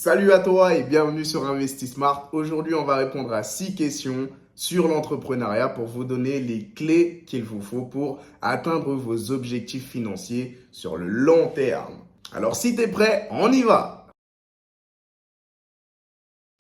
Salut à toi et bienvenue sur InvestiSmart. Aujourd'hui, on va répondre à 6 questions sur l'entrepreneuriat pour vous donner les clés qu'il vous faut pour atteindre vos objectifs financiers sur le long terme. Alors, si tu es prêt, on y va!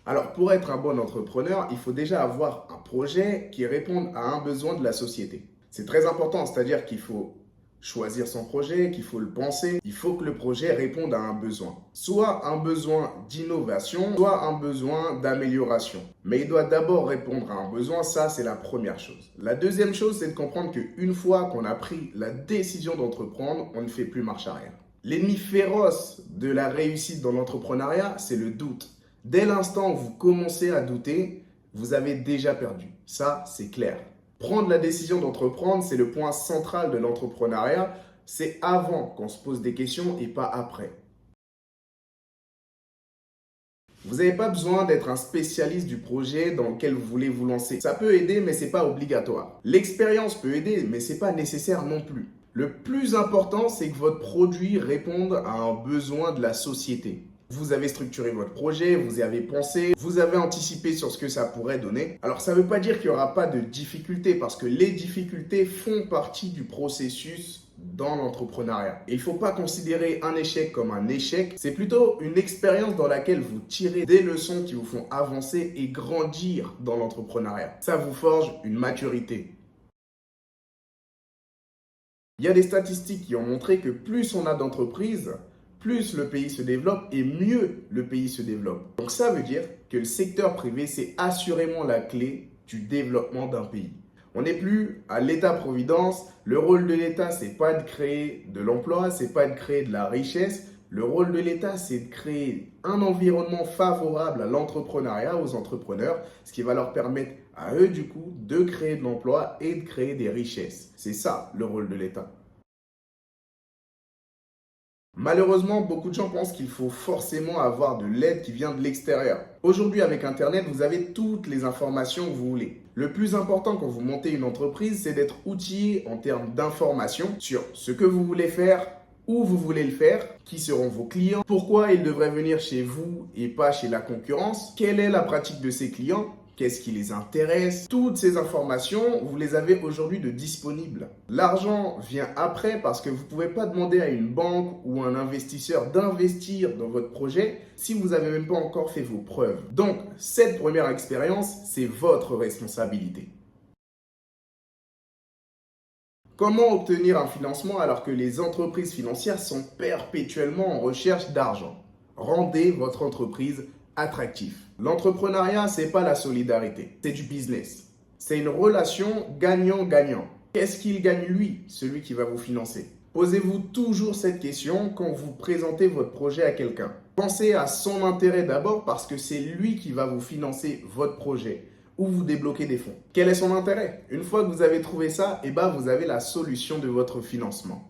Alors, pour être un bon entrepreneur, il faut déjà avoir un projet qui réponde à un besoin de la société. C'est très important, c'est-à-dire qu'il faut choisir son projet, qu'il faut le penser. Il faut que le projet réponde à un besoin. Soit un besoin d'innovation, soit un besoin d'amélioration. Mais il doit d'abord répondre à un besoin, ça c'est la première chose. La deuxième chose, c'est de comprendre qu'une fois qu'on a pris la décision d'entreprendre, on ne fait plus marche arrière. L'ennemi féroce de la réussite dans l'entrepreneuriat, c'est le doute. Dès l'instant où vous commencez à douter, vous avez déjà perdu. Ça, c'est clair. Prendre la décision d'entreprendre, c'est le point central de l'entrepreneuriat. C'est avant qu'on se pose des questions et pas après. Vous n'avez pas besoin d'être un spécialiste du projet dans lequel vous voulez vous lancer. Ça peut aider, mais ce n'est pas obligatoire. L'expérience peut aider, mais ce n'est pas nécessaire non plus. Le plus important, c'est que votre produit réponde à un besoin de la société. Vous avez structuré votre projet, vous y avez pensé, vous avez anticipé sur ce que ça pourrait donner. Alors, ça ne veut pas dire qu'il n'y aura pas de difficultés parce que les difficultés font partie du processus dans l'entrepreneuriat. Et il ne faut pas considérer un échec comme un échec. C'est plutôt une expérience dans laquelle vous tirez des leçons qui vous font avancer et grandir dans l'entrepreneuriat. Ça vous forge une maturité. Il y a des statistiques qui ont montré que plus on a d'entreprises, plus le pays se développe et mieux le pays se développe. Donc ça veut dire que le secteur privé, c'est assurément la clé du développement d'un pays. On n'est plus à l'État-providence. Le rôle de l'État, c'est pas de créer de l'emploi, c'est pas de créer de la richesse. Le rôle de l'État, c'est de créer un environnement favorable à l'entrepreneuriat, aux entrepreneurs, ce qui va leur permettre à eux, du coup, de créer de l'emploi et de créer des richesses. C'est ça, le rôle de l'État. Malheureusement, beaucoup de gens pensent qu'il faut forcément avoir de l'aide qui vient de l'extérieur. Aujourd'hui, avec Internet, vous avez toutes les informations que vous voulez. Le plus important quand vous montez une entreprise, c'est d'être outillé en termes d'informations sur ce que vous voulez faire, où vous voulez le faire, qui seront vos clients, pourquoi ils devraient venir chez vous et pas chez la concurrence, quelle est la pratique de ces clients, qu'est-ce qui les intéresse. Toutes ces informations, vous les avez aujourd'hui de disponibles. L'argent vient après parce que vous ne pouvez pas demander à une banque ou un investisseur d'investir dans votre projet si vous n'avez même pas encore fait vos preuves. Donc, cette première expérience, c'est votre responsabilité. Comment obtenir un financement alors que les entreprises financières sont perpétuellement en recherche d'argent? Rendez votre entreprise attractive. L'entrepreneuriat, ce n'est pas la solidarité, c'est du business. C'est une relation gagnant-gagnant. Qu'est-ce qu'il gagne lui, celui qui va vous financer? Posez-vous toujours cette question quand vous présentez votre projet à quelqu'un. Pensez à son intérêt d'abord parce que c'est lui qui va vous financer votre projet ou vous débloquer des fonds. Quel est son intérêt? Une fois que vous avez trouvé ça, vous avez la solution de votre financement.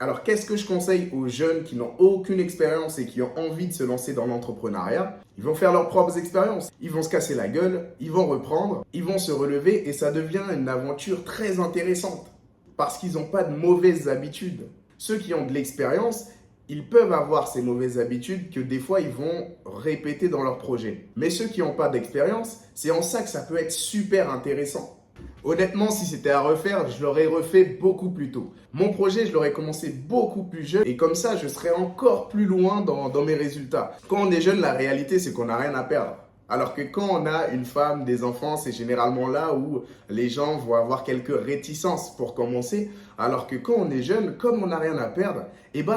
Alors, qu'est-ce que je conseille aux jeunes qui n'ont aucune expérience et qui ont envie de se lancer dans l'entrepreneuriat? Ils vont faire leurs propres expériences. Ils vont se casser la gueule, ils vont reprendre, ils vont se relever et ça devient une aventure très intéressante parce qu'ils n'ont pas de mauvaises habitudes. Ceux qui ont de l'expérience, ils peuvent avoir ces mauvaises habitudes que des fois, ils vont répéter dans leur projet. Mais ceux qui n'ont pas d'expérience, c'est en ça que ça peut être super intéressant. Honnêtement, si c'était à refaire, je l'aurais refait beaucoup plus tôt. Mon projet, je l'aurais commencé beaucoup plus jeune et comme ça, je serais encore plus loin dans mes résultats. Quand on est jeune, la réalité, c'est qu'on n'a rien à perdre. Alors que quand on a une femme, des enfants, c'est généralement là où les gens vont avoir quelques réticences pour commencer. Alors que quand on est jeune, comme on n'a rien à perdre,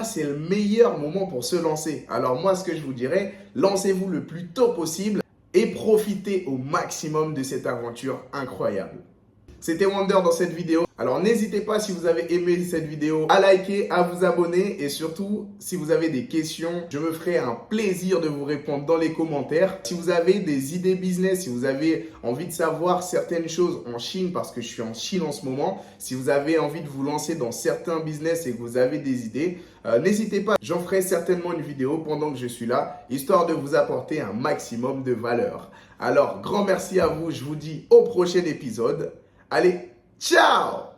c'est le meilleur moment pour se lancer. Alors moi, ce que je vous dirais, lancez-vous le plus tôt possible et profitez au maximum de cette aventure incroyable. C'était Wonder dans cette vidéo. Alors n'hésitez pas si vous avez aimé cette vidéo à liker, à vous abonner et surtout si vous avez des questions, je me ferai un plaisir de vous répondre dans les commentaires. Si vous avez des idées business, si vous avez envie de savoir certaines choses en Chine parce que je suis en Chine en ce moment, si vous avez envie de vous lancer dans certains business et que vous avez des idées, n'hésitez pas, j'en ferai certainement une vidéo pendant que je suis là, histoire de vous apporter un maximum de valeur. Alors grand merci à vous, je vous dis au prochain épisode. Allez, ciao!